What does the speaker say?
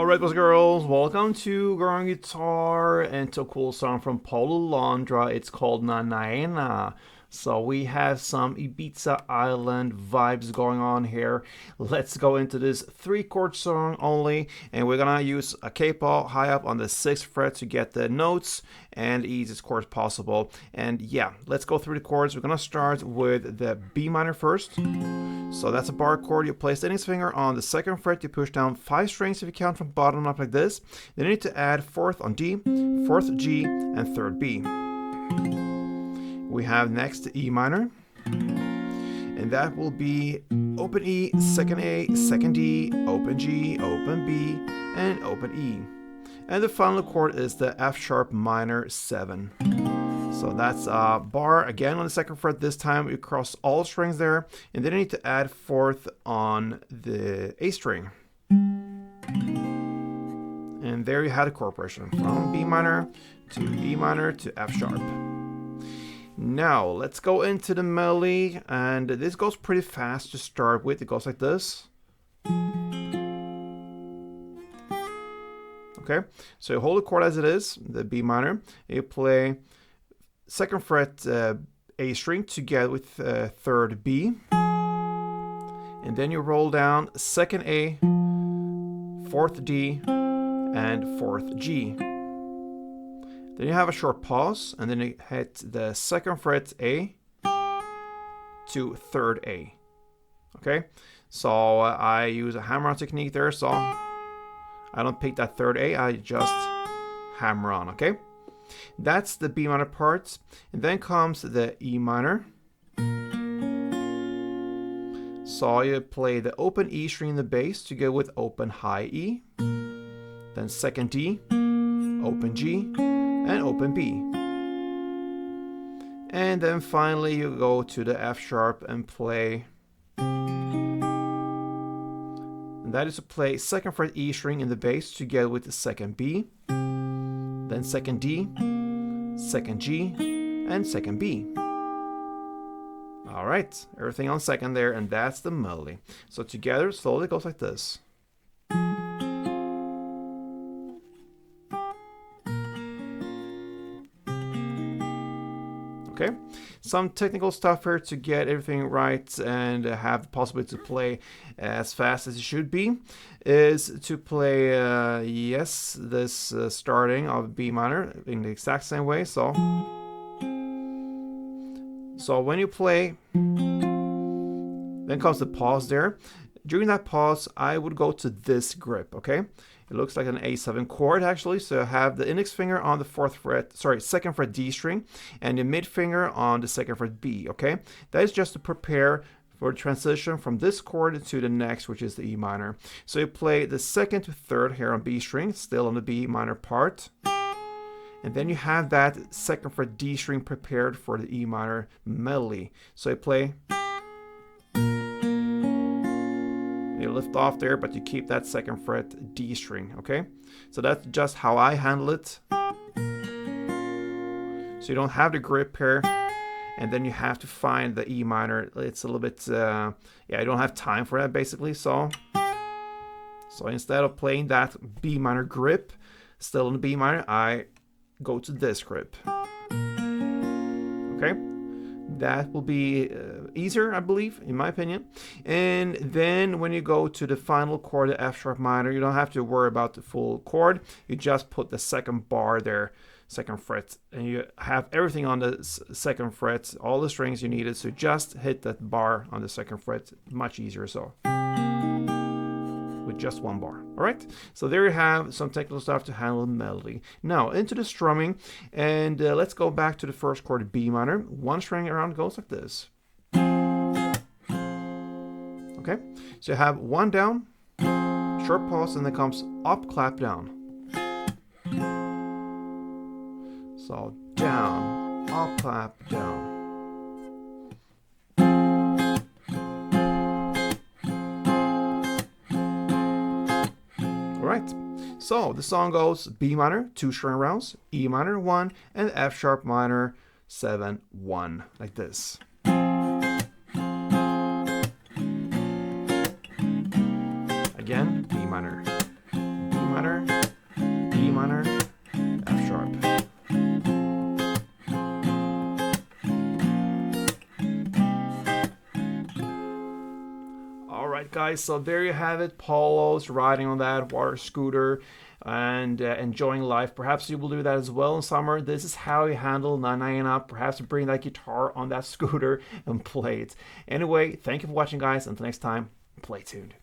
Alright, boys and girls, welcome to Growing Guitar and to a cool song from Paulo Londra. It's called NANAENA. So we have some Ibiza Island vibes going on here. Let's go into this 3-chord song only, and we're gonna use a K-Paw high up on the 6th fret to get the notes and the easiest chords possible. And yeah, let's go through the chords. We're gonna start with the B minor first. So that's a bar chord. You place the index finger on the 2nd fret. You push down 5 strings if you count from bottom up like this. Then you need to add 4th on D, 4th G, and 3rd B. We have next the E minor, and that will be open E, 2nd A, 2nd D, open G, open B, and open E. And the final chord is the F sharp minor 7. So that's a bar again on the 2nd fret. This time you cross all strings there, and then you need to add 4th on the A string. And there you have the chord progression from B minor to E minor to F sharp. Now let's go into the melody, and this goes pretty fast to start with. It goes like this. Okay, so you hold the chord as it is, the B minor. You play 2nd fret A string together with 3rd B, and then you roll down 2nd A, 4th D, and 4th G. Then you have a short pause, and then you hit the 2nd fret A to 3rd A. Okay, so I use a hammer-on technique there, so I don't pick that 3rd A, I just hammer on. Okay, that's the B minor part, and then comes the E minor. So you play the open E string in the bass to go with open high E, then 2nd D, open G, and open B. And then finally you go to the F sharp and play, and that is to play 2nd fret E string in the bass together with the 2nd B, then 2nd D, 2nd G, and 2nd B. Alright, everything on 2nd there, and that's the melody. So together, slowly it goes like this. Okay, some technical stuff here to get everything right and have the possibility to play as fast as it should be is to play, this starting of B minor in the exact same way. So when you play, then comes the pause there. During that pause, I would go to this grip, okay? It looks like an A7 chord actually, so I have the index finger on the 2nd fret D string, and the mid finger on the 2nd fret B, okay? That is just to prepare for the transition from this chord to the next, which is the E minor. So you play the 2nd to 3rd here on B string, still on the B minor part, and then you have that 2nd fret D string prepared for the E minor melody. So you play, you lift off there, but you keep that 2nd fret D string, okay? So that's just how I handle it. So you don't have the grip here, and then you have to find the E minor. It's a little bit, yeah, I don't have time for that basically. So instead of playing that B minor grip, still in the B minor, I go to this grip. Okay? That will be easier, I believe, in my opinion. And then when you go to the final chord, the F sharp minor, you don't have to worry about the full chord. You just put the 2nd bar there, 2nd fret, and you have everything on the 2nd fret, all the strings you needed. So just hit that bar on the 2nd fret, much easier so. With just one bar. All right, so there you have some technical stuff to handle melody. Now into the strumming, and let's go back to the 1st chord, B minor. One string around goes like this. Okay, so you have 1 down, short pause, and then comes up, clap, down. So down, up, clap, down. Alright, so the song goes B minor, 2 string rounds, E minor 1, and F sharp minor 7, 1, like this. Again, B minor, guys, so there you have it. Paulo's riding on that water scooter and enjoying life. Perhaps you will do that as well in summer. This is how you handle NANAENA. Perhaps bring that guitar on that scooter and play it. Anyway, thank you for watching, guys. Until next time, play tuned.